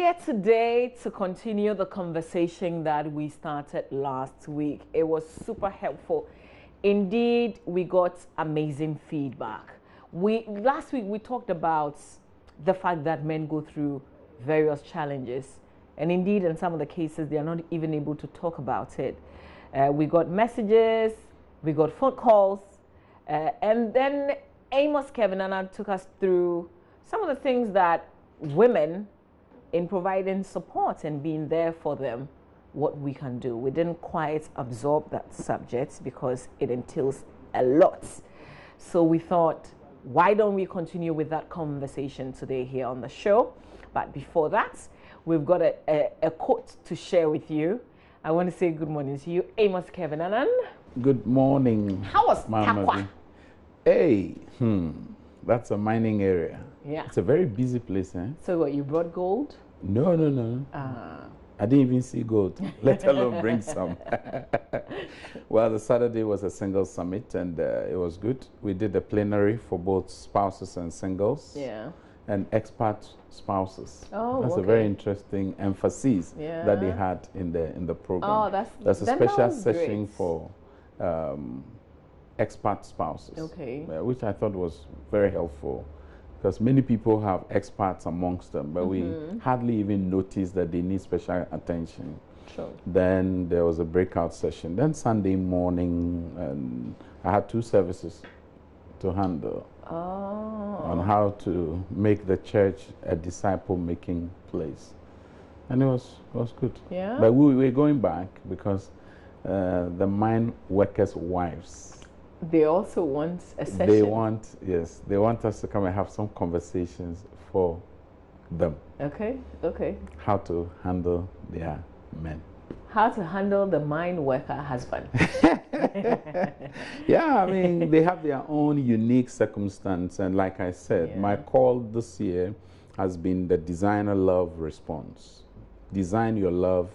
here today to continue the conversation that we started last week. It was super helpful. Indeed, we got amazing feedback. Last week we talked about the fact that men go through various challenges, and indeed in some of the cases they are not even able to talk about it. We got messages, we got phone calls, and then Amos Kevin and I took us through some of the things that women, in providing support and being there for them, what we can do. We didn't quite absorb that subject because it entails a lot. So we thought, why don't we continue with that conversation today here on the show? But before that, we've got a quote to share with you. I want to say good morning to you, Amos Kevin Anan. Good morning. How was Takwa? Hey, that's a mining area. Yeah. It's a very busy place, eh? So what, you brought gold? No. I didn't even see gold, let alone bring some. Well, the Saturday was a singles summit, and it was good. We did a plenary for both spouses and singles. Yeah. And expat spouses. Oh, that's okay. a very interesting emphasis that they had in the program. Oh, that's a special session great. for expat spouses. Okay. Which I thought was very helpful, because many people have expats amongst them, but we hardly even notice that they need special attention. Sure. Then there was a breakout session. Then Sunday morning, and I had 2 services to handle. On how to make the church a disciple-making place. And it was good. Yeah. But we were going back because the mine workers' wives, they also want a session. they want us to come and have some conversations for them. Okay. How to handle their men. How to handle the mine worker husband. Yeah, I mean, they have their own unique circumstance. And like I said, my call this year has been the designer love response. Design your love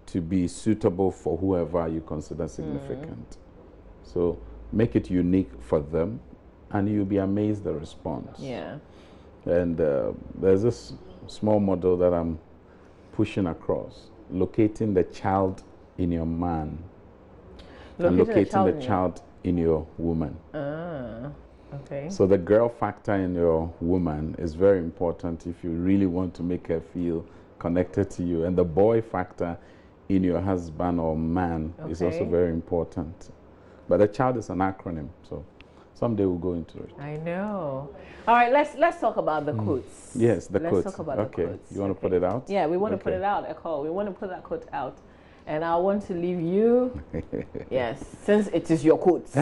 to be suitable for whoever you consider significant. So make it unique for them, and you'll be amazed the response. Yeah. And there's this small model that I'm pushing across. Locating the child in your man and locating the child in your woman. Okay. So the girl factor in your woman is very important if you really want to make her feel connected to you. And the boy factor in your husband or man is also very important. But the child is an acronym, so someday we'll go into it. I know. All right, let's talk about the quotes. Yes, the quotes. Let's talk about the quotes. You want to put it out? Yeah, we want to put it out, We want to put that quote out. And I want to leave you, yes, since it is your quotes.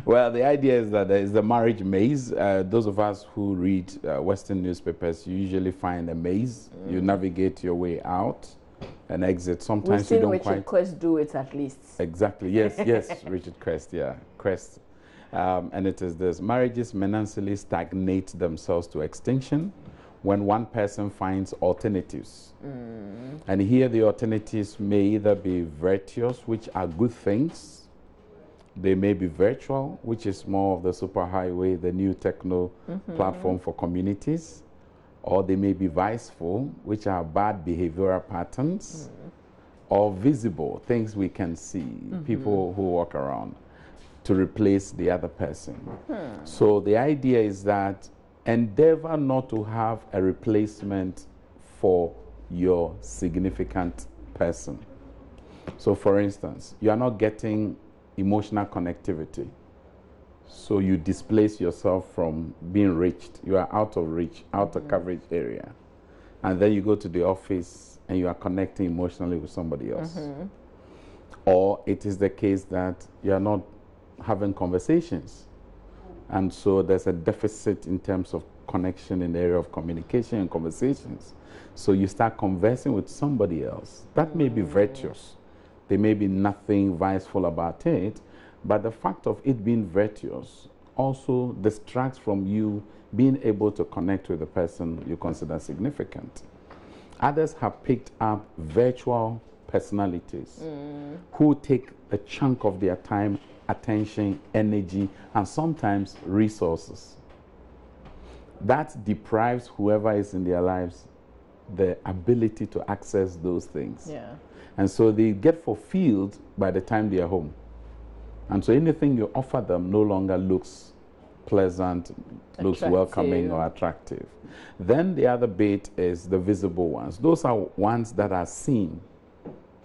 Well, the idea is that there is the marriage maze. Those of us who read Western newspapers, you usually find a maze. You navigate your way out and exit. Sometimes We've you don't seen Richard Quest do it at least. Exactly. Yes, Richard Quest. Yeah, Quest. And it is this: marriages menacingly stagnate themselves to extinction when one person finds alternatives. And here the alternatives may either be virtuous, which are good things. They may be virtual, which is more of the superhighway, the new techno platform for communities. Or they may be viceful, which are bad behavioral patterns. Or visible, things we can see, people who walk around, to replace the other person. So the idea is that endeavor not to have a replacement for your significant person. So for instance, you are not getting emotional connectivity. So you displace yourself from being reached. You are out of reach, out of coverage area. And then you go to the office and you are connecting emotionally with somebody else. Or it is the case that you are not having conversations. And so there's a deficit in terms of connection in the area of communication and conversations. So you start conversing with somebody else. That may be virtuous. There may be nothing viceful about it, but the fact of it being virtuous also distracts from you being able to connect with the person you consider significant. Others have picked up virtual personalities who take a chunk of their time, attention, energy, and sometimes resources. That deprives whoever is in their lives the ability to access those things. Yeah. And so they get fulfilled by the time they are home. And so anything you offer them no longer looks pleasant, looks welcoming or attractive. Then the other bit is the visible ones. Those are ones that are seen.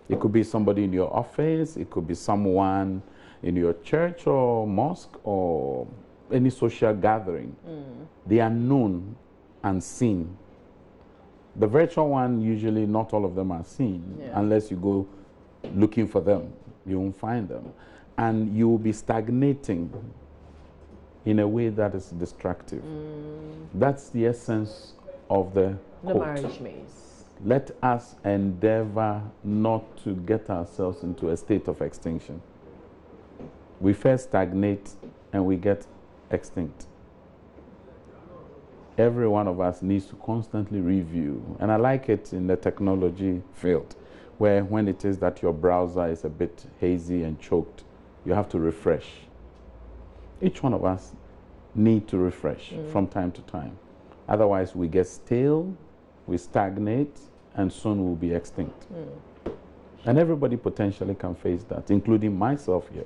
It could be somebody in your office, it could be someone in your church or mosque or any social gathering. They are known and seen. The virtual one, usually not all of them are seen, unless you go looking for them. You won't find them. And you will be stagnating in a way that is destructive. That's the essence of the quote. Marriage maze. Let us endeavor not to get ourselves into a state of extinction. We first stagnate and we get extinct. Every one of us needs to constantly review. And I like it in the technology field, where when it is that your browser is a bit hazy and choked, you have to refresh. Each one of us need to refresh from time to time. Otherwise, we get stale, we stagnate, and soon we'll be extinct. And everybody potentially can face that, including myself here.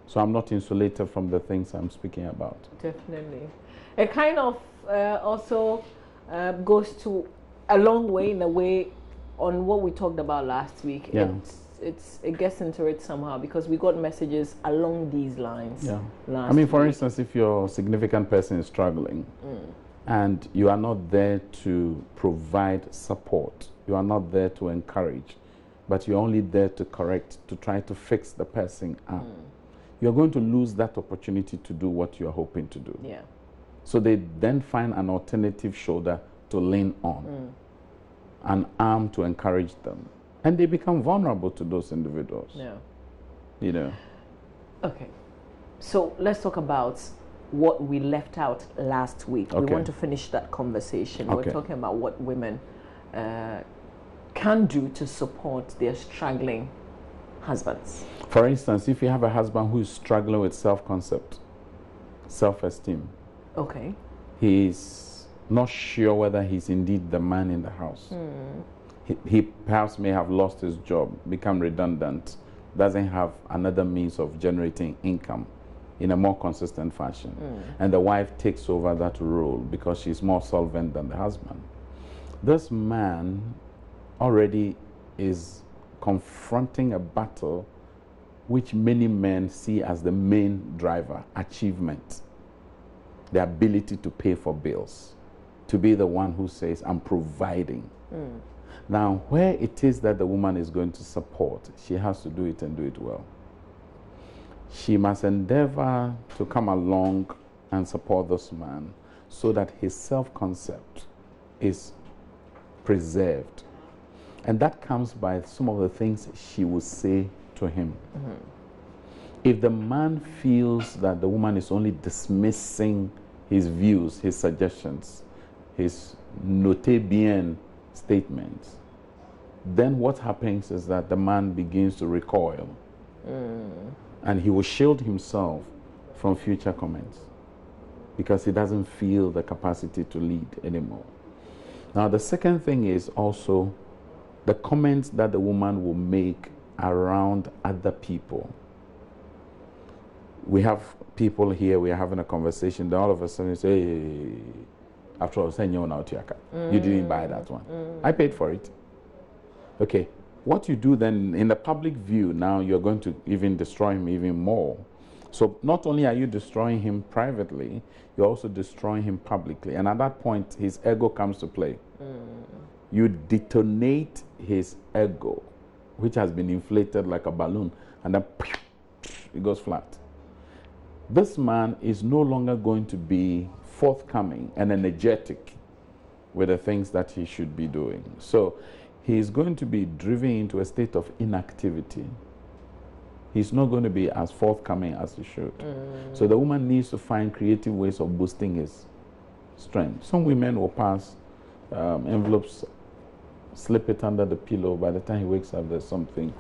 So I'm not insulated from the things I'm speaking about. Definitely. It kind of also goes to a long way in a way on what we talked about last week. Yeah. It gets into it somehow because we got messages along these lines. Yeah. I mean, for instance, if your significant person is struggling and you are not there to provide support, you are not there to encourage, but you're only there to correct, to try to fix the person up, you're going to lose that opportunity to do what you're hoping to do. Yeah. So they then find an alternative shoulder to lean on, an arm to encourage them. And they become vulnerable to those individuals. Yeah. You know. Okay. So let's talk about what we left out last week. Okay. We want to finish that conversation. Okay. We're talking about what women can do to support their struggling husbands. For instance, if you have a husband who is struggling with self-concept, self-esteem. Okay. He's not sure whether he's indeed the man in the house. He perhaps may have lost his job, become redundant, doesn't have another means of generating income in a more consistent fashion. And the wife takes over that role because she's more solvent than the husband. This man already is confronting a battle which many men see as the main driver, achievement, the ability to pay for bills, to be the one who says, I'm providing. Now, where it is that the woman is going to support, she has to do it and do it well. She must endeavor to come along and support this man so that his self-concept is preserved. And that comes by some of the things she will say to him. If the man feels that the woman is only dismissing his views, his suggestions, his notez bien statements, then what happens is that the man begins to recoil and he will shield himself from future comments because he doesn't feel the capacity to lead anymore. Now, the second thing is also the comments that the woman will make around other people. We have people here, we are having a conversation, then all of a sudden you say, hey, after all, you didn't buy that one. I paid for it. Okay, what you do then in the public view, now you're going to even destroy him even more. So not only are you destroying him privately, you're also destroying him publicly. And at that point, his ego comes to play. You detonate his ego, which has been inflated like a balloon, and then it goes flat. This man is no longer going to be forthcoming and energetic with the things that he should be doing. So he is going to be driven into a state of inactivity. He's not going to be as forthcoming as he should. So the woman needs to find creative ways of boosting his strength. Some women will pass envelopes, slip it under the pillow. By the time he wakes up, there's something.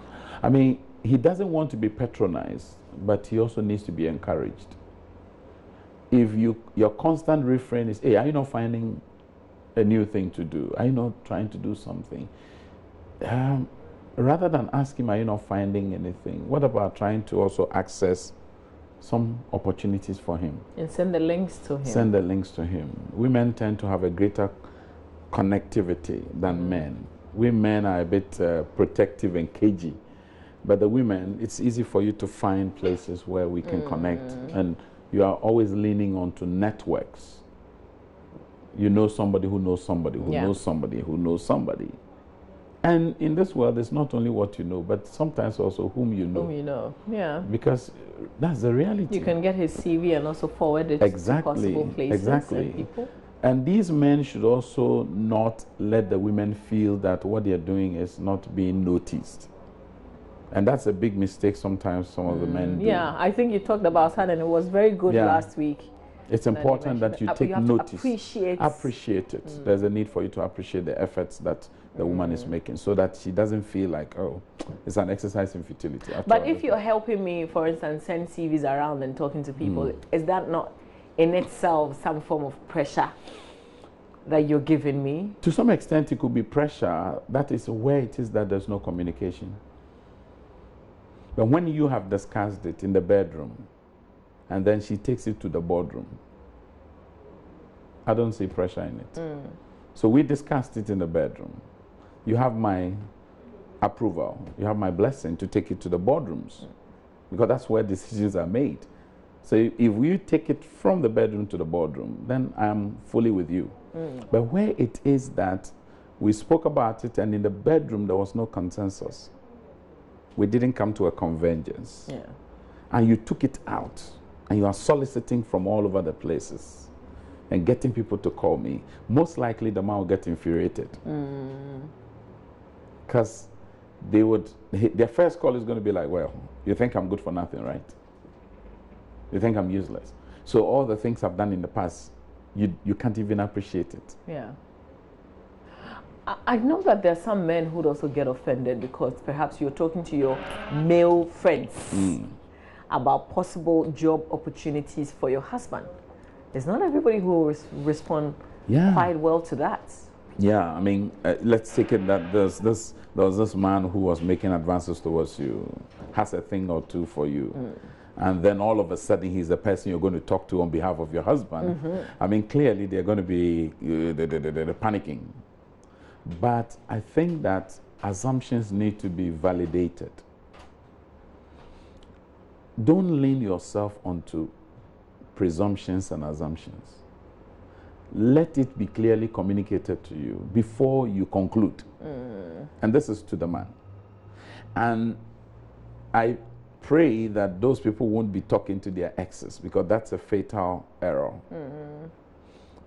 I mean, he doesn't want to be patronized, but he also needs to be encouraged. If your constant refrain is, hey, are you not finding a new thing to do? Are you not trying to do something? Rather than ask him, are you not finding anything? What about trying to also access some opportunities for him? And send the links to him. Send the links to him. Women tend to have a greater connectivity than men. We men are a bit protective and cagey. But the women, it's easy for you to find places where we can connect. And you are always leaning onto networks. You know somebody who knows somebody who knows somebody who knows somebody. And in this world, it's not only what you know, but sometimes also whom you know. Whom you know, yeah. Because that's the reality. You can get his CV and also forward it to possible places and people. And these men should also not let the women feel that what they're doing is not being noticed. And that's a big mistake sometimes some of the men do. Yeah, I think you talked about that and it was very good last week. It's important that you take notice. Appreciate it. There's a need for you to appreciate the efforts that the woman is making so that she doesn't feel like, oh, it's an exercise in futility. But if you're helping me, for instance, send CVs around and talking to people, is that not in itself some form of pressure that you're giving me? To some extent, it could be pressure. That is where it is that there's no communication. But when you have discussed it in the bedroom, and then she takes it to the boardroom, I don't see pressure in it. So we discussed it in the bedroom. You have my approval. You have my blessing to take it to the boardrooms, because that's where decisions are made. So if you take it from the bedroom to the boardroom, then I'm fully with you. But where it is that we spoke about it and in the bedroom there was no consensus, we didn't come to a convergence, and you took it out, and you are soliciting from all over the places and getting people to call me, most likely the man will get infuriated. Because their first call is going to be like, well, you think I'm good for nothing, right? You think I'm useless. So all the things I've done in the past, you can't even appreciate it. Yeah. I know that there are some men who'd also get offended because perhaps you're talking to your male friends about possible job opportunities for your husband. It's not everybody who will respond quite well to that. Yeah, I mean, let's take it that there was this man who was making advances towards you, has a thing or two for you. And then all of a sudden he's the person you're going to talk to on behalf of your husband. I mean, clearly they're going to be panicking. But I think that assumptions need to be validated. Don't lean yourself onto presumptions and assumptions. Let it be clearly communicated to you before you conclude. And this is to the man. And I pray that those people won't be talking to their exes, because that's a fatal error.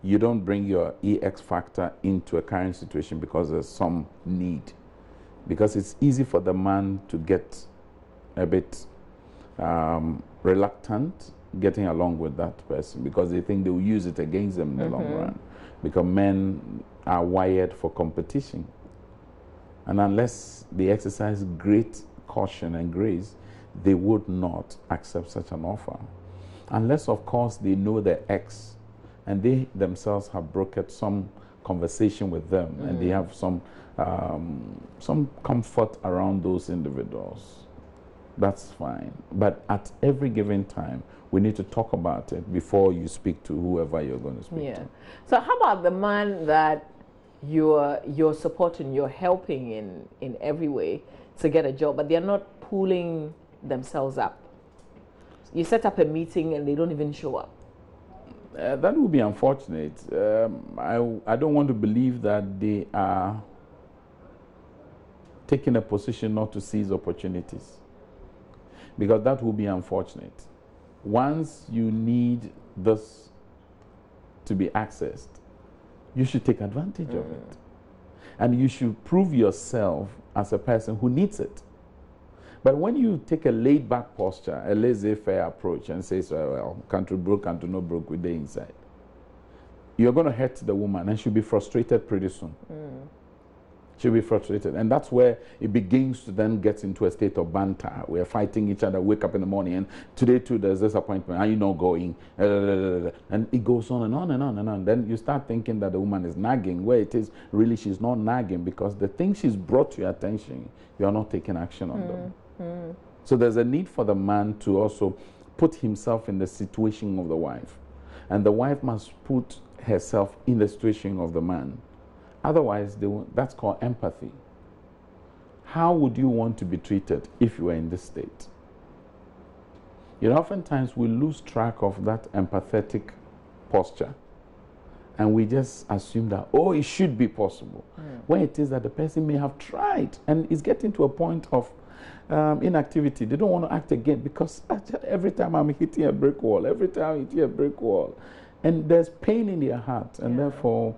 You don't bring your EX factor into a current situation because there's some need. Because it's easy for the man to get a bit reluctant getting along with that person, because they think they will use it against them in the long run. Because men are wired for competition. And unless they exercise great caution and grace, they would not accept such an offer. Unless, of course, they know their ex and they themselves have brokered some conversation with them and they have some comfort around those individuals. That's fine. But at every given time, we need to talk about it before you speak to whoever you're going to speak to. So how about the man that you're supporting, you're helping in every way to get a job, but they're not pulling themselves up? You set up a meeting and they don't even show up. That would be unfortunate. I don't want to believe that they are taking a position not to seize opportunities, because that would be unfortunate. Once you need this to be accessed, you should take advantage of it. And you should prove yourself as a person who needs it. But when you take a laid-back posture, a laissez-faire approach, and say, well, country broke, country no broke, we're there inside, you're going to hurt the woman, and she'll be frustrated pretty soon. She'll be frustrated. And that's where it begins to then get into a state of banter. We're fighting each other, wake up in the morning, and today too there's this appointment, are you not going? And it goes on and on and on and on. Then you start thinking that the woman is nagging, where it is really she's not nagging, because the things she's brought to your attention, you are not taking action on them. So there's a need for the man to also put himself in the situation of the wife. And the wife must put herself in the situation of the man. Otherwise, that's called empathy. How would you want to be treated if you were in this state? You know, oftentimes we lose track of that empathetic posture. And we just assume that, oh, it should be possible. Where it is that the person may have tried and is getting to a point of inactivity. They don't want to act again because every time I'm hitting a brick wall, every time I'm hitting a brick wall. And there's pain in their heart. And therefore,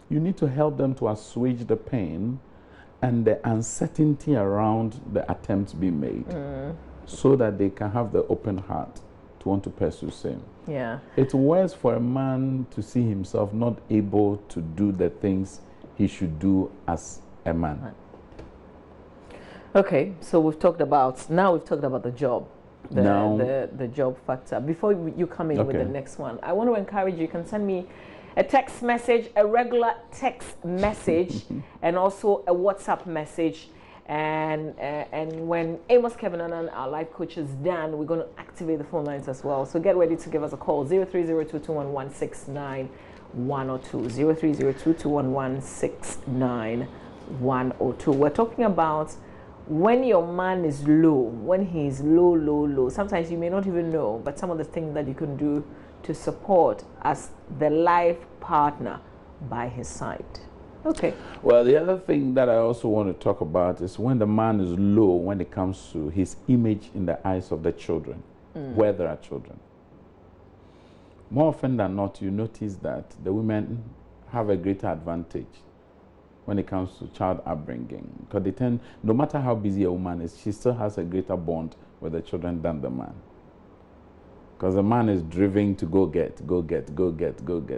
you need to help them to assuage the pain and the uncertainty around the attempts being made so that they can have the open heart to want to pursue same. Yeah. It's worse for a man to see himself not able to do the things he should do as a man. Okay, so we've talked about the job, the job factor. Before you come in with the next one, I want to encourage you. You can send me a text message, a regular text message, and also a WhatsApp message. And when Amos, Kevin, and our life coach is done, we're going to activate the phone lines as well. So get ready to give us a call, 030221169102, 030221169102. We're talking about when your man is low, when he's low. Sometimes you may not even know, but some of the things that you can do to support as the life partner by his side. Okay. Well, the other thing that I also want to talk about is when the man is low when it comes to his image in the eyes of the children, where there are children. More often than not, you notice that the women have a greater advantage when it comes to child upbringing, because they tend, no matter how busy a woman is, she still has a greater bond with the children than the man. Because the man is driven to go get.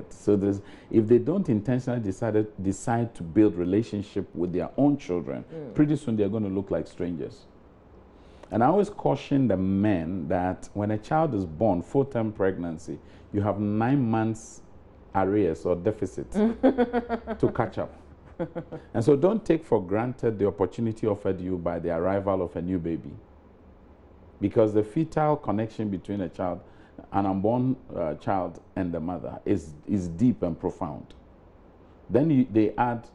So if they don't intentionally decide to build relationship with their own children, pretty soon they're going to look like strangers. And I always caution the men that when a child is born, full-term pregnancy, you have 9 months arrears or deficit to catch up. And so don't take for granted the opportunity offered you by the arrival of a new baby. Because the fetal connection between a child, an unborn child, and the mother is deep and profound. Then they add,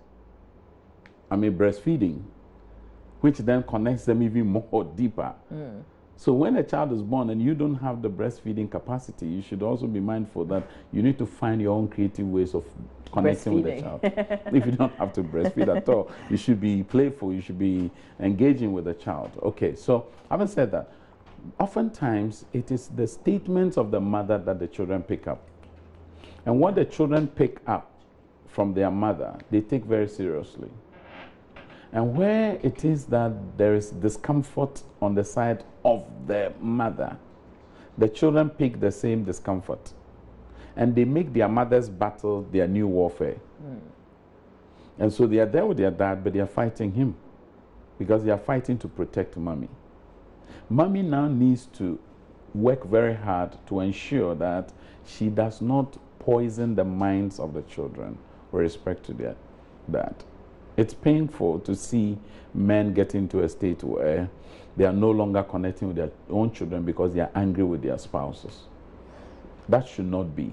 breastfeeding, which then connects them even more deeper. So when a child is born and you don't have the breastfeeding capacity, you should also be mindful that you need to find your own creative ways of connecting with the child. If you don't have to breastfeed at all, you should be playful, you should be engaging with the child. Okay, so having said that, oftentimes it is the statements of the mother that the children pick up. And what the children pick up from their mother, they take very seriously. And where it is that there is discomfort on the side of the mother, the children pick the same discomfort. And they make their mother's battle their new warfare. And so they are there with their dad, but they are fighting him because they are fighting to protect mommy. Mommy now needs to work very hard to ensure that she does not poison the minds of the children with respect to their dad. It's painful to see men get into a state where they are no longer connecting with their own children because they are angry with their spouses. That should not be,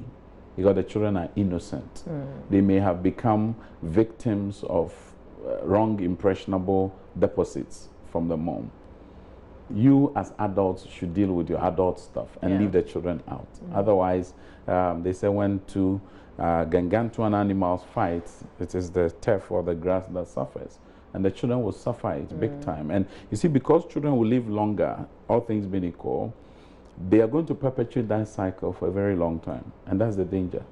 because the children are innocent. They may have become victims of wrong impressionable deposits from the mom. You as adults should deal with your adult stuff and leave the children out. Otherwise, they say when two gargantuan animals fight, it is the turf or the grass that suffers. And the children will suffer it big time. And you see, because children will live longer, all things being equal, they are going to perpetuate that cycle for a very long time. And that's the danger.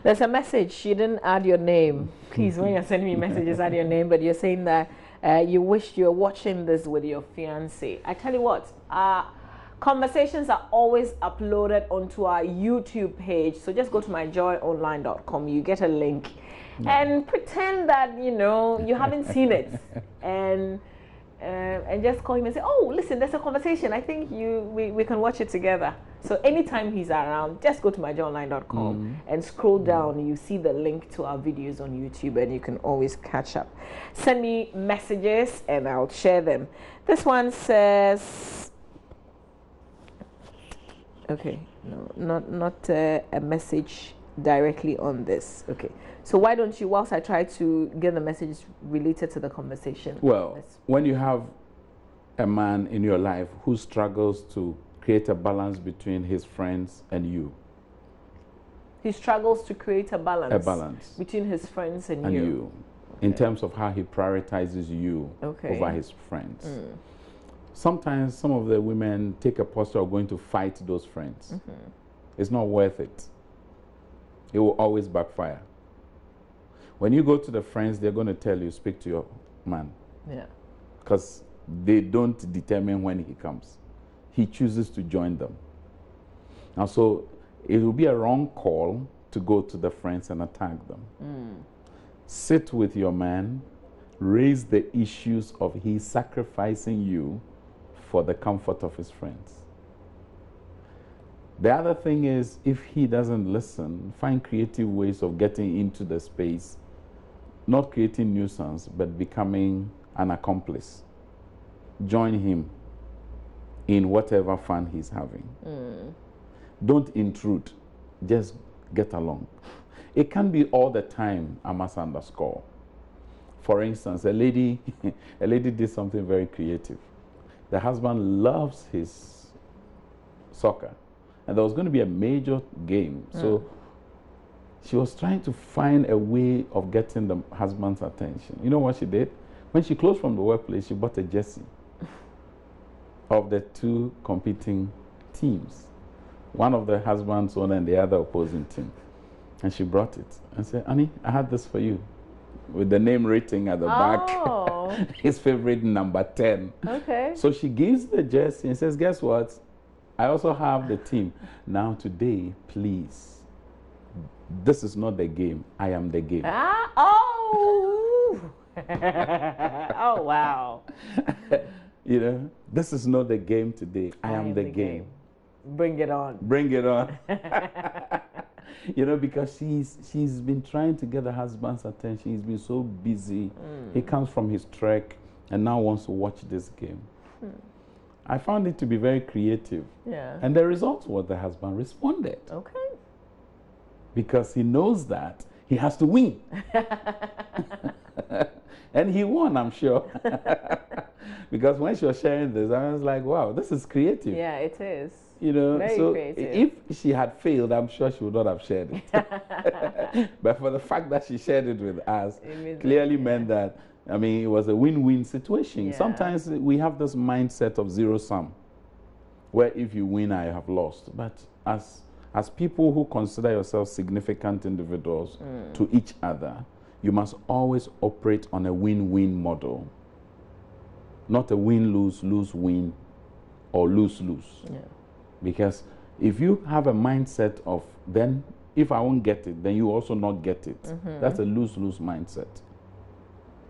There's a message. You didn't add your name. Please, when you're sending me messages, add your name. But you're saying that you wish you were watching this with your fiancé. I tell you what, Conversations are always uploaded onto our YouTube page. So just go to myjoyonline.com. You get a link and pretend that, you know, you haven't seen it. And just call him and say, oh, listen, there's a conversation. I think we can watch it together. So anytime he's around, just go to myjoyonline.com and scroll down. You see the link to our videos on YouTube, and you can always catch up. Send me messages and I'll share them. This one says, okay, no, not a message directly on this. Okay, so why don't you, whilst I try to get the message related to the conversation. Well, when you have a man in your life who struggles to create a balance between his friends and you. He struggles to create a balance between his friends and you. In terms of how he prioritizes you over his friends. Sometimes some of the women take a posture of going to fight those friends. It's not worth it. It will always backfire. When you go to the friends, they're going to tell you, speak to your man. Yeah. Because they don't determine when he comes. He chooses to join them. And so it will be a wrong call to go to the friends and attack them. Sit with your man, raise the issues of he sacrificing you for the comfort of his friends. The other thing is, if he doesn't listen, find creative ways of getting into the space, not creating nuisance, but becoming an accomplice. Join him in whatever fun he's having. Don't intrude, just get along. It can be all the time, I must underscore. For instance, a lady did something very creative. The husband loves his soccer, and there was going to be a major game. So she was trying to find a way of getting the husband's attention. You know what she did? When she closed from the workplace, she bought a jersey of the two competing teams. One of the husband's own and the other opposing team. And she brought it and said, honey, I had this for you. With the name written at the back. His favorite number 10. Okay. So she gives the jersey and says, guess what? I also have the team. Now today, please, this is not the game. I am the game. Oh, wow. You know, this is not the game today. I am the game. Bring it on. Bring it on. You know, because she's been trying to get the husband's attention. He's been so busy. He comes from his trek and now wants to watch this game. I found it to be very creative. Yeah. And the result was the husband responded. Okay. Because he knows that he has to win. And he won, I'm sure. Because when she was sharing this, I was like, wow, this is creative. Yeah, it is. You know, very so creative. If she had failed, I'm sure she would not have shared it. But for the fact that she shared it with us, clearly meant that, I mean, it was a win-win situation. Yeah. Sometimes we have this mindset of zero-sum, where if you win, I have lost. But as people who consider yourselves significant individuals to each other, you must always operate on a win-win model, not a win-lose, lose-win, or lose-lose. Yeah. Because if you have a mindset of, then if I won't get it, then you also not get it. That's a lose-lose mindset.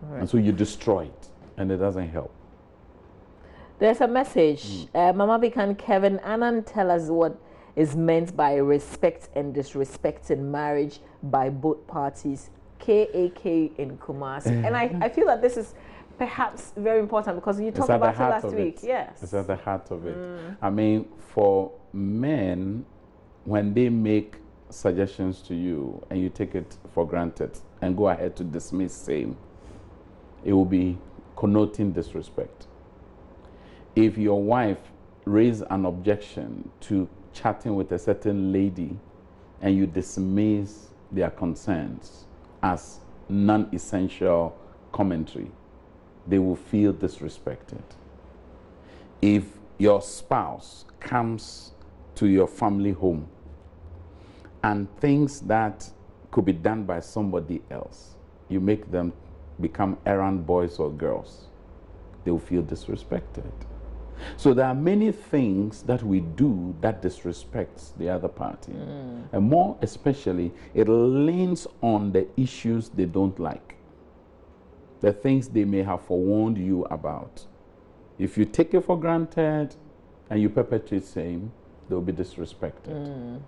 Right. And so you destroy it, and it doesn't help. There's a message. Mama Bikan Kevin Annan, tell us what is meant by respect and disrespect in marriage by both parties. KAK in Kumasi. And I feel that this is perhaps very important because you talked about it last week. Yes. It's at the heart of it. I mean, for men, when they make suggestions to you and you take it for granted and go ahead to dismiss same, it will be connoting disrespect. If your wife raised an objection to chatting with a certain lady and you dismiss their concerns as non-essential commentary, they will feel disrespected. If your spouse comes to your family home and things that could be done by somebody else, you make them become errand boys or girls, they will feel disrespected. So there are many things that we do that disrespects the other party. And more especially, it leans on the issues they don't like, the things they may have forewarned you about. If you take it for granted and you perpetuate same, they'll be disrespected.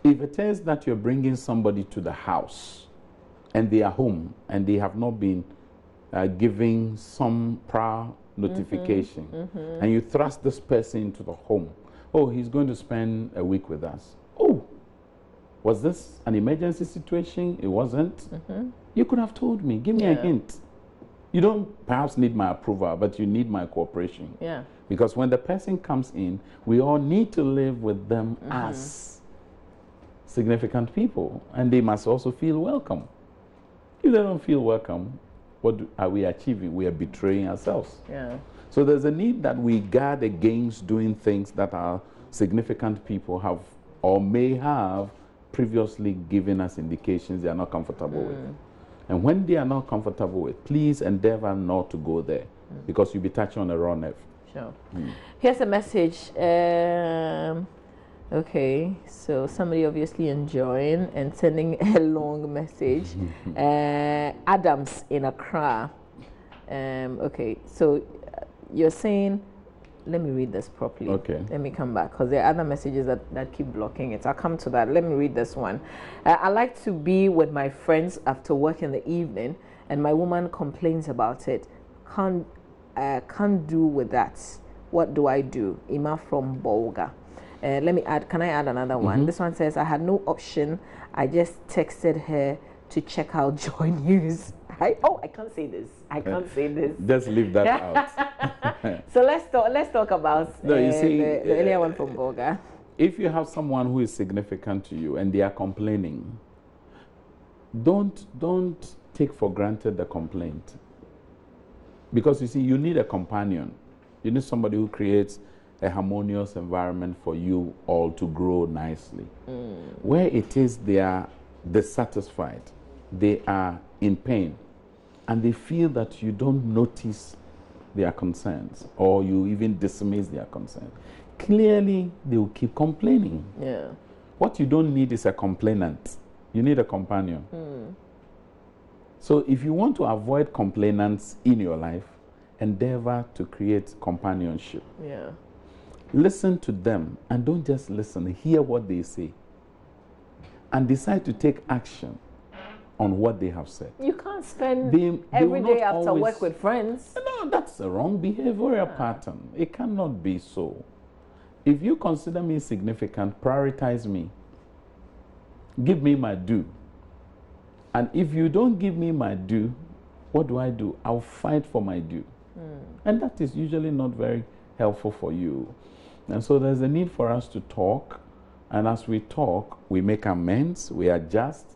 If it is that you're bringing somebody to the house and they are home and they have not been giving some prior notification, and you thrust this person into the home, oh, he's going to spend a week with us. Oh, was this an emergency situation? It wasn't. You could have told me, give me a hint. You don't perhaps need my approval, but you need my cooperation. Because when the person comes in, we all need to live with them as significant people, and they must also feel welcome. If they don't feel welcome, what are we achieving? We are betraying ourselves. So there's a need that we guard against doing things that our significant people have or may have previously given us indications they are not comfortable with. And when they are not comfortable with, please endeavor not to go there, because you'll be touching on a raw nerve. Here's a message. Okay, so somebody obviously enjoying and sending a long message. Adams in Accra. Okay, so you're saying, let me read this properly. Let me come back, because there are other messages that keep blocking it. I'll come to that. Let me read this one. I like to be with my friends after work in the evening, and my woman complains about it. Can't do with that. What do I do? Ima from Bolga. Let me add, can I add another one? This one says, I had no option. I just texted her to check out JoyNews. I can't say this. I can't say this. Just leave that out. So let's talk about you see, the earlier one from Boga. If you have someone who is significant to you and they are complaining, don't take for granted the complaint. Because you see, you need a companion. You need somebody who creates a harmonious environment for you all to grow nicely. Where it is they are dissatisfied, they are in pain, and they feel that you don't notice their concerns or you even dismiss their concerns, clearly they will keep complaining. What you don't need is a complainant. You need a companion. So if you want to avoid complainants in your life, endeavor to create companionship. Listen to them, and don't just listen. Hear what they say and decide to take action on what they have said. You can't spend every day after work with friends. No, that's a wrong behavioral pattern. It cannot be so. If you consider me significant, prioritize me. Give me my due. And if you don't give me my due, what do? I'll fight for my due. And that is usually not very helpful for you. And so there's a need for us to talk. And as we talk, we make amends, we adjust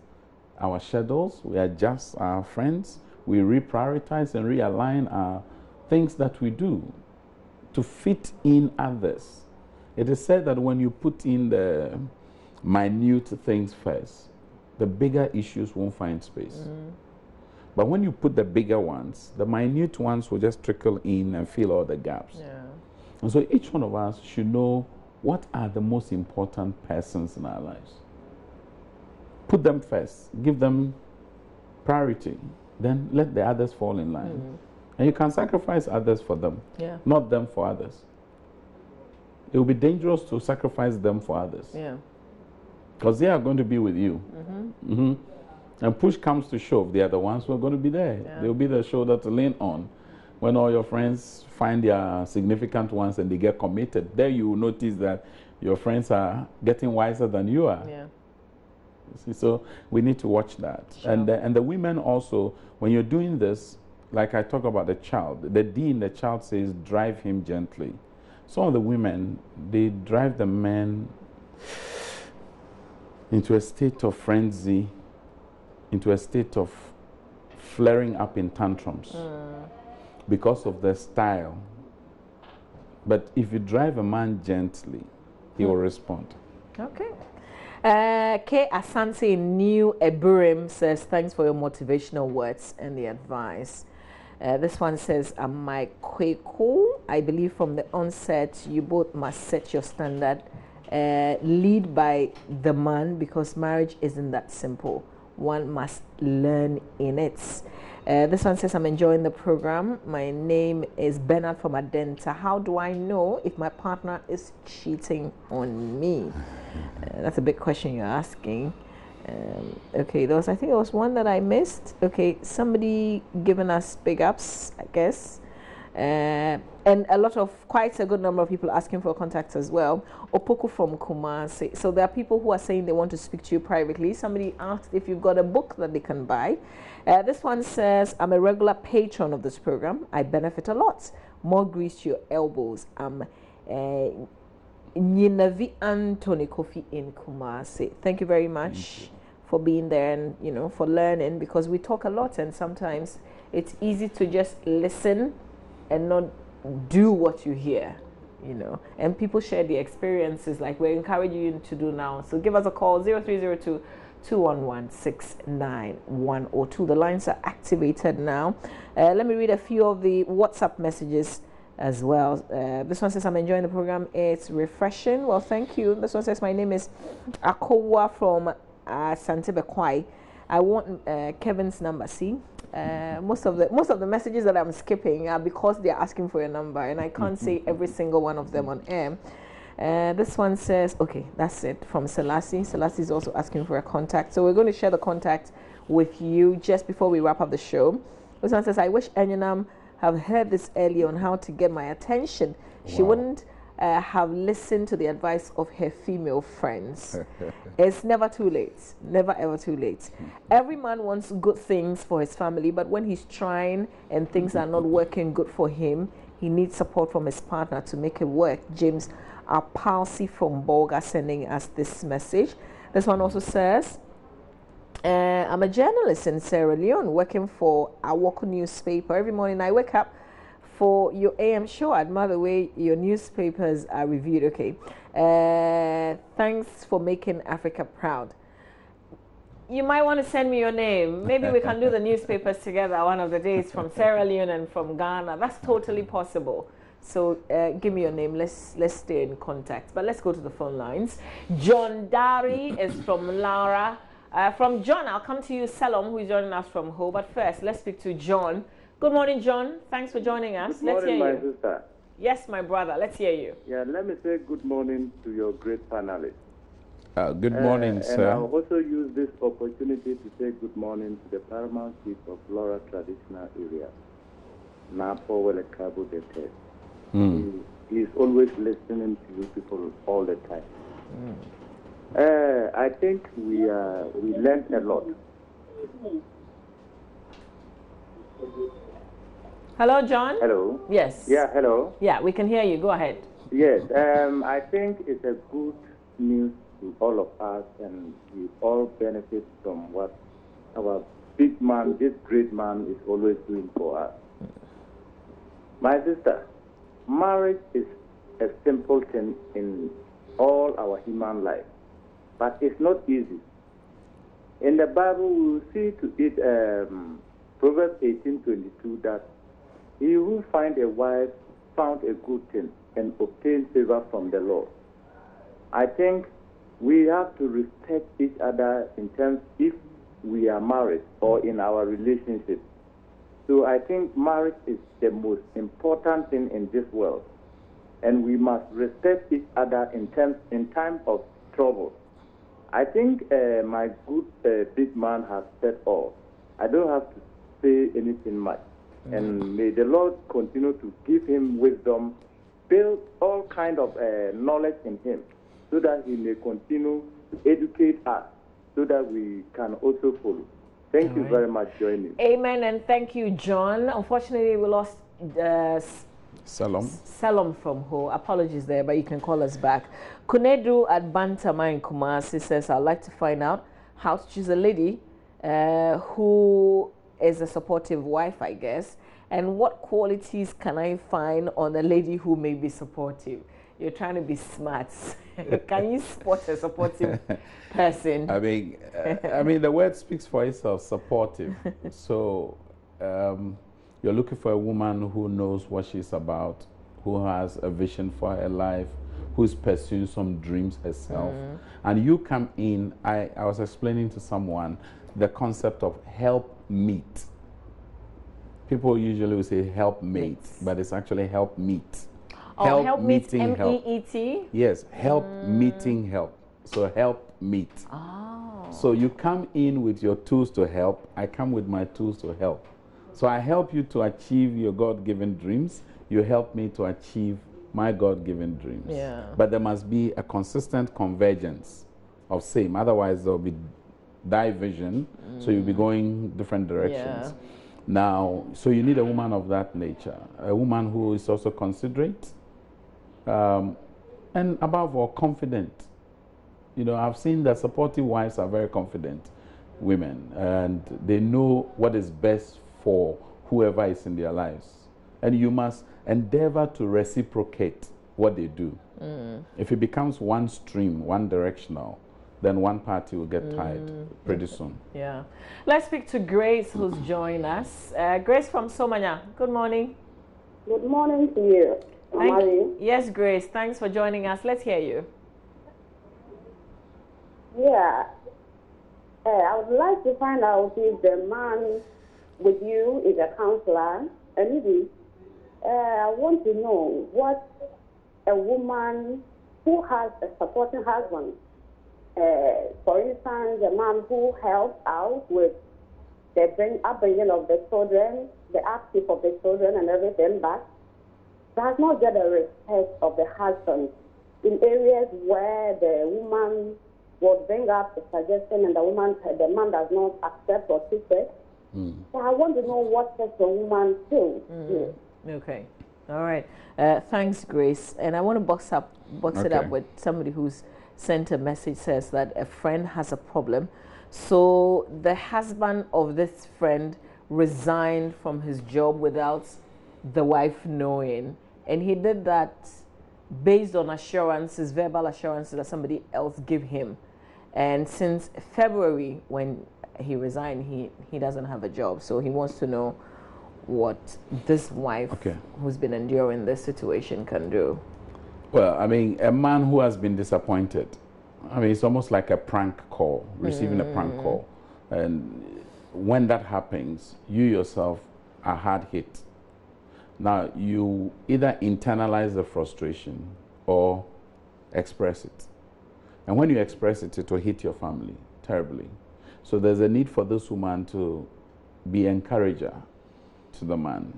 our schedules, we adjust our friends, we reprioritize and realign our things that we do to fit in others. It is said that when you put in the minute things first, the bigger issues won't find space. But when you put the bigger ones, the minute ones will just trickle in and fill all the gaps. And so each one of us should know what are the most important persons in our lives. Put them first, give them priority, then let the others fall in line. And you can sacrifice others for them, not them for others. It will be dangerous to sacrifice them for others. Because they are going to be with you. And push comes to shove, they are the ones who are going to be there. They'll be the shoulder to lean on. When all your friends find their significant ones and they get committed, there you will notice that your friends are getting wiser than you are. See, so we need to watch that. And the women also, when you're doing this, like I talk about the child, the D in the child says, drive him gently. Some of the women, they drive the men into a state of frenzy, into a state of flaring up in tantrums because of their style. But if you drive a man gently, he will respond. Okay. K. Asante in New Eburim says, thanks for your motivational words and the advice. This one says, am I Kweku? I believe from the onset, you both must set your standard, lead by the man, because marriage isn't that simple. One must learn in it. This one says, I'm enjoying the program. My name is Bernard from Adenta. How do I know if my partner is cheating on me? That's a big question you're asking. Okay, I think there was one that I missed. Okay, somebody giving us big ups, I guess. And quite a good number of people asking for contacts as well. Opoku from Kumasi. So there are people who are saying they want to speak to you privately. Somebody asked if you've got a book that they can buy. This one says, I'm a regular patron of this program. I benefit a lot. More grease to your elbows. I'm Nyinavi Anthony Kofi in Kumasi. Thank you very much for being there and, for learning, because we talk a lot and sometimes it's easy to just listen and not do what you hear, and people share the experiences like we're encouraging you to do now. So give us a call, 0302 211 69102. The lines are activated now. Let me read a few of the WhatsApp messages as well. This one says, I'm enjoying the program. It's refreshing. Well, thank you. This one says, my name is Akowa from Santebe Kwai. I want Kevin's number. See, most of the messages that I'm skipping are because they're asking for your number, and I can't say every single one of them on air. This one says, okay, that's it, from Selassie. Selassie is also asking for a contact, so we're going to share the contact with you just before we wrap up the show. This one says, I wish Enyonam have heard this earlier on how to get my attention. Wow. She wouldn't have listened to the advice of her female friends. It's never too late. Never ever too late. Every man wants good things for his family, but when he's trying and things are not working good for him, he needs support from his partner to make it work. James Apalsi from Bolga sending us this message. This one also says, I'm a journalist in Sierra Leone working for Awoko newspaper. Every morning I wake up for your AM show. I admire the way your newspapers are reviewed. Okay. Thanks for making Africa proud. You might want to send me your name. Maybe we can do the newspapers together one of the days, from Sierra Leone and from Ghana. That's totally possible. So give me your name. Let's stay in contact. But let's go to the phone lines. John Dari is from Laura. From John, I'll come to you, Salom, who is joining us from Ho. But first, let's speak to John. Good morning, John. Thanks for joining us. Good morning, my sister. Yes, my brother. Let's hear you. Yeah, let me say good morning to your great panelists. Good morning, sir. And I'll also use this opportunity to say good morning to the paramount chief of Laura traditional area, Napo Welekabu Dete. He is always listening to you people all the time. I think we learned a lot. Hello, John? Hello? Yes. Yeah, hello? Yeah, we can hear you. Go ahead. Yes, I think it's a good news to all of us, and we all benefit from what our big man, this great man, is always doing for us. My sister, marriage is a simple thing in all our human life, but it's not easy. In the Bible, we will see to it, Proverbs 18:22, that he who finds a wife found a good thing and obtained favor from the Lord. I think we have to respect each other in terms if we are married or in our relationship. So I think marriage is the most important thing in this world, and we must respect each other in time of trouble. I think my good big man has said all. I don't have to say anything much. And may the Lord continue to give him wisdom, build all kind of knowledge in him, so that he may continue to educate us, so that we can also follow. Thank you very much, JoyNews. Amen, and thank you, John. Unfortunately, we lost Salom from Ho. Apologies there, but you can call us back. Kunedu at Bantama in Kumasi says, I'd like to find out how to choose a lady who is a supportive wife, I guess, and what qualities can I find on a lady who may be supportive? You're trying to be smart. Can you spot a supportive person? I mean, the word speaks for itself, supportive. So you're looking for a woman who knows what she's about, who has a vision for her life, who's pursuing some dreams herself. And you come in, I was explaining to someone the concept of help meet. People usually will say help mate, but it's actually help meet. Oh, help meeting M-E-E-T? Yes, help meeting help. So help meet. Oh. So you come in with your tools to help. I come with my tools to help. So I help you to achieve your God-given dreams. You help me to achieve my God-given dreams. Yeah. But there must be a consistent convergence of same. Otherwise, there will be division. So you'll be going different directions. Yeah. Now, so you need a woman of that nature. A woman who is also considerate. And above all, confident. You know, I've seen that supportive wives are very confident women, and they know what is best for whoever is in their lives. And you must endeavor to reciprocate what they do. If it becomes one stream, one directional, then one party will get tired pretty soon. Yeah. Let's speak to Grace, who's joined us. Grace from Somanya. Good morning. Good morning to you. How are you? Yes, Grace. Thanks for joining us. Let's hear you. Yeah. I would like to find out if the man with you is a counselor. And maybe I want to know what a woman who has a supporting husband, for instance, a man who helps out with the upbringing of the children, the upkeep of the children and everything, but does not get the respect of the husband in areas where the woman will bring up a suggestion and the man does not accept or take it. So I want to know what such a woman feels. Okay. All right. Thanks, Grace. And I want to box it up with somebody who's sent a message, says that a friend has a problem. So the husband of this friend resigned from his job without the wife knowing. And he did that based on assurances, verbal assurances that somebody else gave him. And since February, when he resigned, he doesn't have a job. So he wants to know what this wife who's been enduring this situation can do. Well, I mean, a man who has been disappointed, I mean, it's almost like a prank call, receiving a prank call. And when that happens, you yourself are hard hit. Now, you either internalize the frustration or express it. And when you express it, it will hit your family terribly. So there's a need for this woman to be encourager to the man,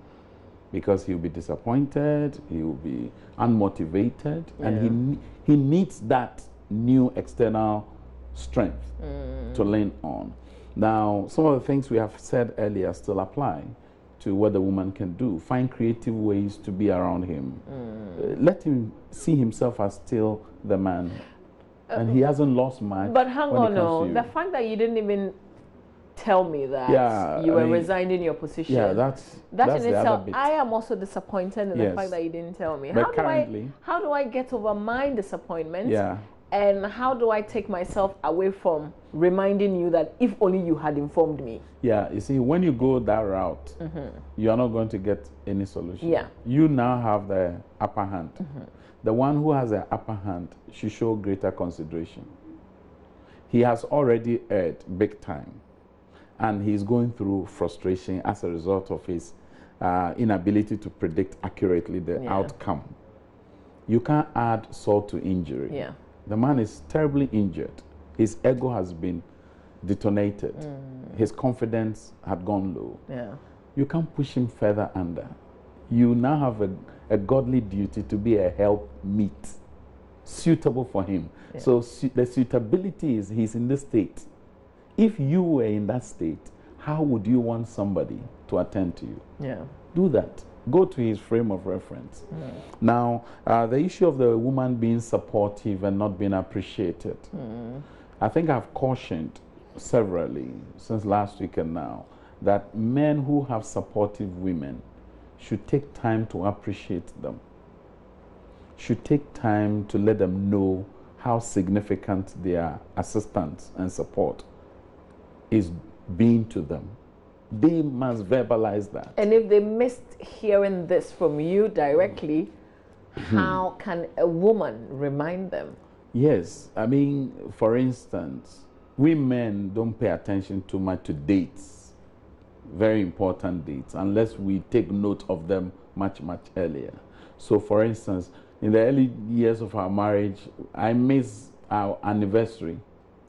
because he'll be disappointed, he will be unmotivated, and he needs that new external strength to lean on. Now, some of the things we have said earlier still apply to what the woman can do. Find creative ways to be around him. Let him see himself as still the man. And he hasn't lost much. But hang on, no. The fact that you didn't even tell me that you were resigning your position. Yeah, that's in itself. I am also disappointed in the fact that you didn't tell me. But how do I get over my disappointment? Yeah. And how do I take myself away from reminding you that if only you had informed me? Yeah, you see, when you go that route, you are not going to get any solution. Yeah. You now have the upper hand. The one who has the upper hand should show greater consideration. He has already erred big time, and he's going through frustration as a result of his inability to predict accurately the outcome. You can't add salt to injury. Yeah. The man is terribly injured. His ego has been detonated. His confidence had gone low. Yeah. You can't push him further under. You now have a godly duty to be a helpmeet, suitable for him. Yeah. So the suitability is he's in this state. If you were in that state, how would you want somebody to attend to you? Yeah. Do that. Go to his frame of reference. Now, the issue of the woman being supportive and not being appreciated, I think I've cautioned severally since last week and now that men who have supportive women should take time to appreciate them, should take time to let them know how significant their assistance and support is being to them. They must verbalize that. And if they missed hearing this from you directly, how can a woman remind them? Yes, I mean, for instance, we men don't pay attention too much to dates, very important dates, unless we take note of them much, much earlier. So, for instance, in the early years of our marriage, I missed our anniversary.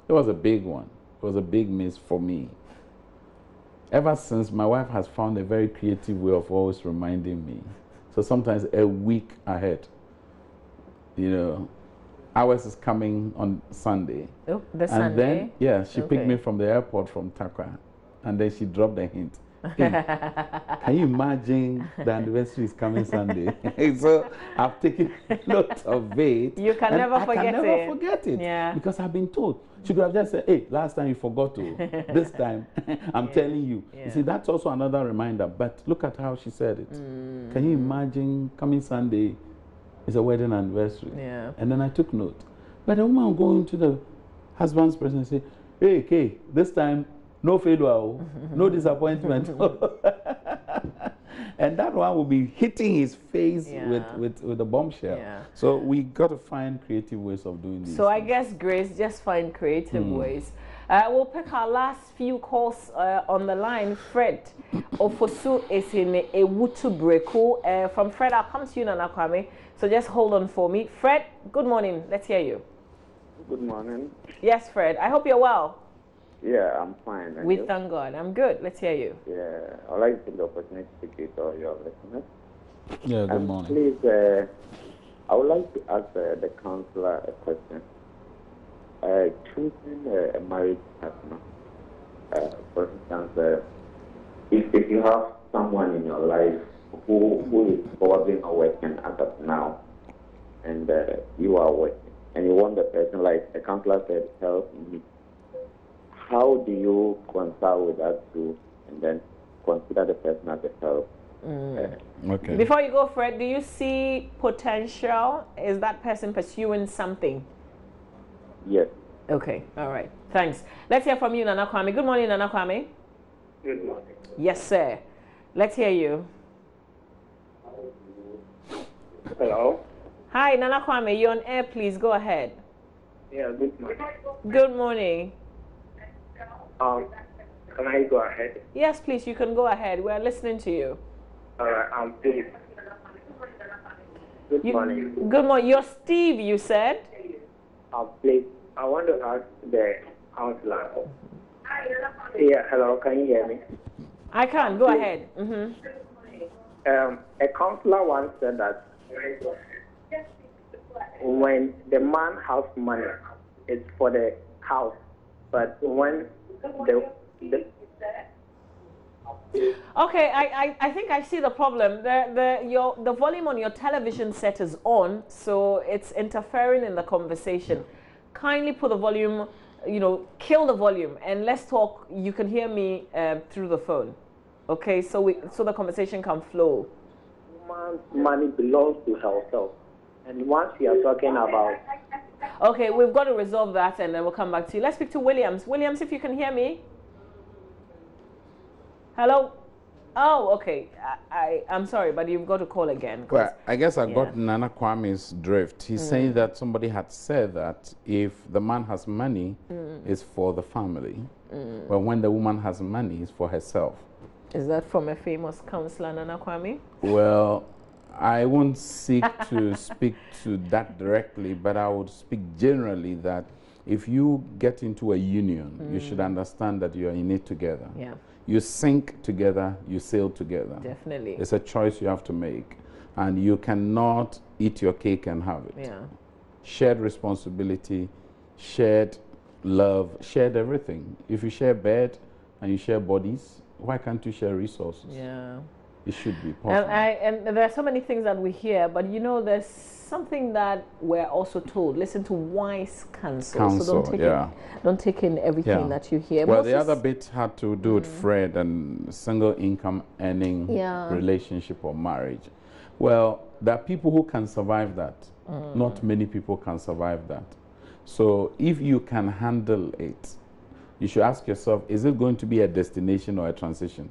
It was a big one. It was a big miss for me. Ever since, my wife has found a very creative way of always reminding me. So sometimes a week ahead, you know, ours is coming on Sunday. Oh, the and Sunday? Then, yeah, she picked Okay. me from the airport from Takwa. And then she dropped a hint. Hey, can you imagine the anniversary is coming Sunday? So I've taken note of it. You can never forget I can it. never forget it. Yeah. Because I've been told. She could have just said, hey, last time you forgot to. This time, I'm telling you. Yeah. You see, that's also another reminder. But look at how she said it. Can you imagine coming Sunday is a wedding anniversary? Yeah. And then I took note. But the woman will go into the husband's presence and say, hey, Kay, this time, no failure, no disappointment. And that one will be hitting his face with a bombshell. Yeah. So we got to find creative ways of doing this. So I guess, Grace, just find creative ways. We'll pick our last few calls on the line. Fred Ofosu is in Ewutu Breku. From Fred, I'll come to you, Nana Kwame. So just hold on for me. Fred, good morning. Let's hear you. Good morning. Yes, Fred. I hope you're well. Yeah, I'm fine. We thank God. I'm good. Let's hear you. Yeah, I'd like to take the opportunity to greet all your listeners. Yeah, good morning. Please, I would like to ask the counselor a question. Choosing a marriage partner, for instance, if you have someone in your life who is probably not working as of now, and you are working, and you want the person, like the counselor said, help me. How do you reconcile with that too, and then consider the person as a help? Okay. Before you go, Fred, do you see potential? Is that person pursuing something? Yes. Okay. All right. Thanks. Let's hear from you, Nana Kwame. Good morning, Nana Kwame. Good morning. Yes, sir. Let's hear you. Hello. Hi, Nana Kwame. You're on air. Please go ahead. Yeah, good morning. Good morning. Can I go ahead? Yes, please. You can go ahead. We're listening to you. All right, please. Good morning. Good morning. You're Steve, you said? Please, I want to ask the counselor. Yeah, hello, can you hear me? I can. Go ahead. A counselor once said that when the man has money, it's for the house, but when Okay, I think I see the problem. The volume on your television set is on, so it's interfering in the conversation. Kindly put the volume, kill the volume, and let's talk. You can hear me through the phone. Okay, so the conversation can flow. Woman's money belongs to herself, and once we are talking about. Okay, we've got to resolve that, and then we'll come back to you. Let's speak to Williams. Williams, if you can hear me. Hello? Oh, okay. I'm sorry, but you've got to call again. Well, I guess I got Nana Kwame's drift. He's saying that somebody had said that if the man has money, it's for the family. But when the woman has money, it's for herself. Is that from a famous counselor, Nana Kwame? Well, I won't seek to speak to that directly, but I would speak generally that if you get into a union, you should understand that you're in it together. Yeah. You sink together, you sail together. Definitely. It's a choice you have to make. And you cannot eat your cake and have it. Yeah. Shared responsibility, shared love, shared everything. If you share bed and you share bodies, why can't you share resources? Yeah. It should be possible. And there are so many things that we hear, but there's something that we're also told. Listen to wise counsel. So don't take in everything that you hear. Well, the other bit had to do with Fred and single income earning relationship or marriage. Well, there are people who can survive that. Not many people can survive that. So if you can handle it, you should ask yourself, is it going to be a destination or a transition?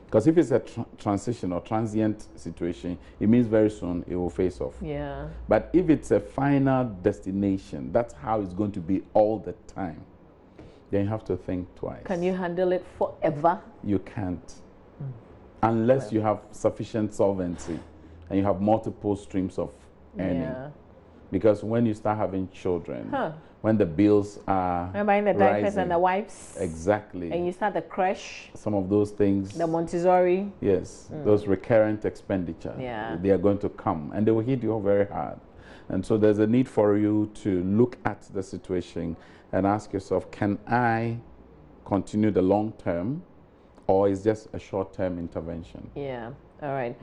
Because if it's a transition or transient situation, it means very soon it will face off. Yeah. But if it's a final destination, that's how it's going to be all the time, then you have to think twice. Can you handle it forever? You can't. Unless you have sufficient solvency and you have multiple streams of earning. Yeah. Because when you start having children, when the bills are You're buying the diapers rising, and the wipes. exactly, And you start the creche, some of those things, the Montessori. yes, those recurrent expenditure, Yeah. they are going to come and they will hit you very hard. And so there's a need for you to look at the situation and ask yourself, can I continue the long term, or is just a short term intervention? Yeah. All right.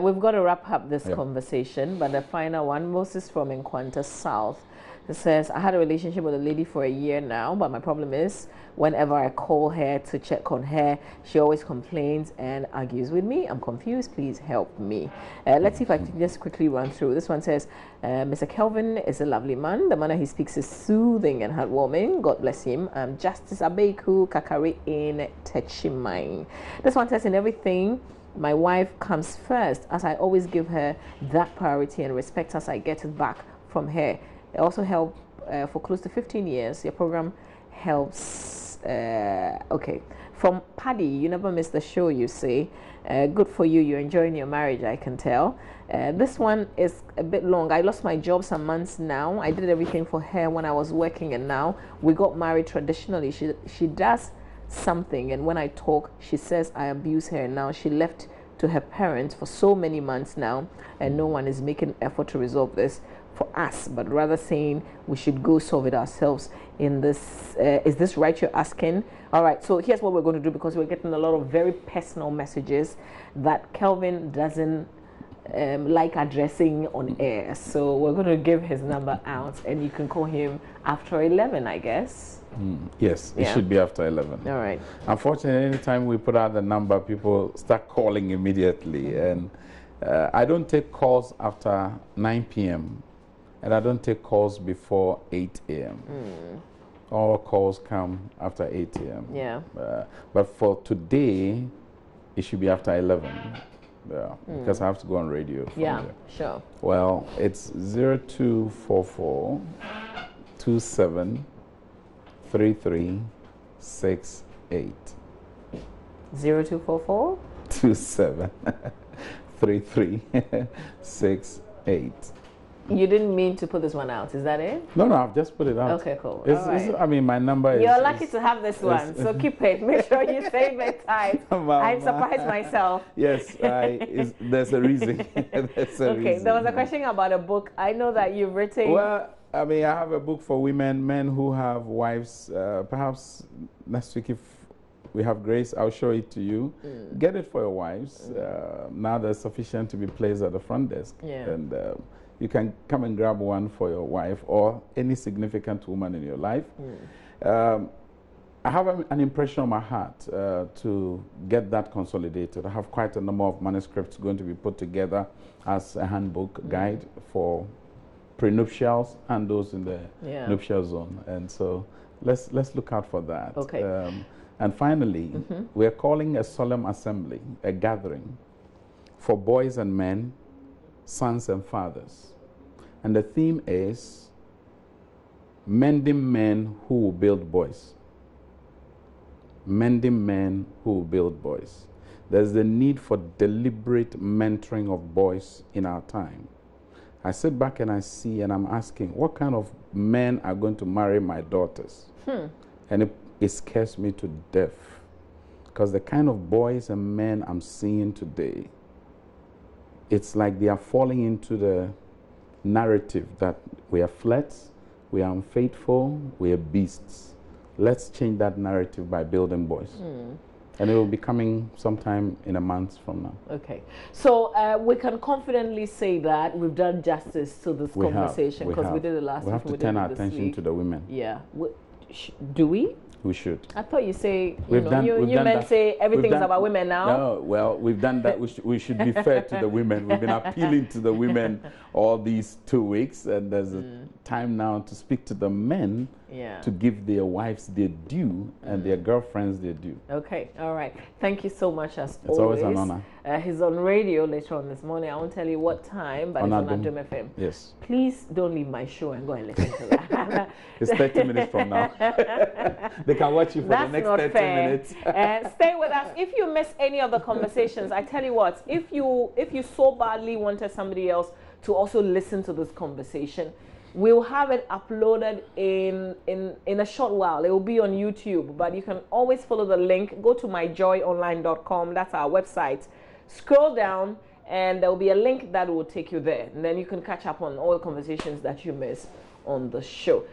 We've got to wrap up this conversation, but the final one, Moses from Enquanta South, says, I had a relationship with a lady for a year now, but my problem is whenever I call her to check on her, she always complains and argues with me. I'm confused. Please help me. Let's see if I can just quickly run through. This one says, Mr. Kelvin is a lovely man. The manner he speaks is soothing and heartwarming. God bless him. Justice Abeku Kakari in Techimai. This one says, in everything, my wife comes first, as I always give her that priority and respect as I get it back from her. It also helped for close to 15 years. Your program helps. Okay. From Paddy, you never miss the show, you say. Good for you. You're enjoying your marriage, I can tell. This one is a bit long. I lost my job some months now. I did everything for her when I was working, and now we got married traditionally. She does something, and when I talk, she says I abuse her. Now she left to her parents for so many months now, and no one is making effort to resolve this for us, but rather saying we should go solve it ourselves. In this, is this right, you're asking? All right, so here's what we're going to do, because we're getting a lot of very personal messages that Kelvin doesn't like addressing on air. So we're going to give his number out, and you can call him after 11, I guess. Yes, it should be after 11. All right. Unfortunately, anytime we put out the number, people start calling immediately. And I don't take calls after 9 p.m. and I don't take calls before 8 a.m. All calls come after 8 a.m. Yeah. But for today, it should be after 11. Yeah, because I have to go on radio. Yeah, there. sure. Well, it's 0244 27 3368. 0244 27 3368. You didn't mean to put this one out, is that it? No, I've just put it out. Okay, cool. I mean, my number is... You're lucky to have this one, so keep it. Make sure you save it tight. I'm surprised myself. Yes, there's a reason. There's a reason. There was a question about a book. I know that you've written... Well, I mean, I have a book for men who have wives. Perhaps next week, if we have grace, I'll show it to you. Get it for your wives. Now there's sufficient to be placed at the front desk. Yeah. And you can come and grab one for your wife or any significant woman in your life. I have an impression on my heart to get that consolidated. I have quite a number of manuscripts going to be put together as a handbook guide for prenuptials and those in the nuptial zone. And so let's look out for that. Okay. And finally, we're calling a solemn assembly, a gathering for boys and men, sons and fathers. And the theme is mending men who will build boys. Mending men who will build boys. There's the need for deliberate mentoring of boys in our time. I sit back and I see and I'm asking, what kind of men are going to marry my daughters? And it scares me to death. Because the kind of boys and men I'm seeing today, it's like they are falling into the narrative that we are flirts, we are unfaithful, we are beasts. Let's change that narrative by building boys. And it will be coming sometime in a month from now. Okay. So we can confidently say that we've done justice to this conversation, because we did it last week. We have to turn our attention to the women. Yeah. Do we? We should. I thought you say, you men say everything's about women now. No, well, we've done that. We should be fair to the women. We've been appealing to the women all these 2 weeks, and there's a time now to speak to the men to give their wives their due and their girlfriends their due. Okay, all right. Thank you so much as It's always an honor. He's on radio later on this morning. I won't tell you what time, but it's on Adum FM. Yes. Please don't leave my show and go and listen to that. It's 30 minutes from now. They can watch you for the next 30 minutes. Stay with us. If you miss any of the conversations, I tell you what, if you so badly wanted somebody else to also listen to this conversation, we'll have it uploaded in a short while. It will be on YouTube, but you can always follow the link. Go to myjoyonline.com. That's our website. Scroll down, and there will be a link that will take you there. And then you can catch up on all the conversations that you missed on the show.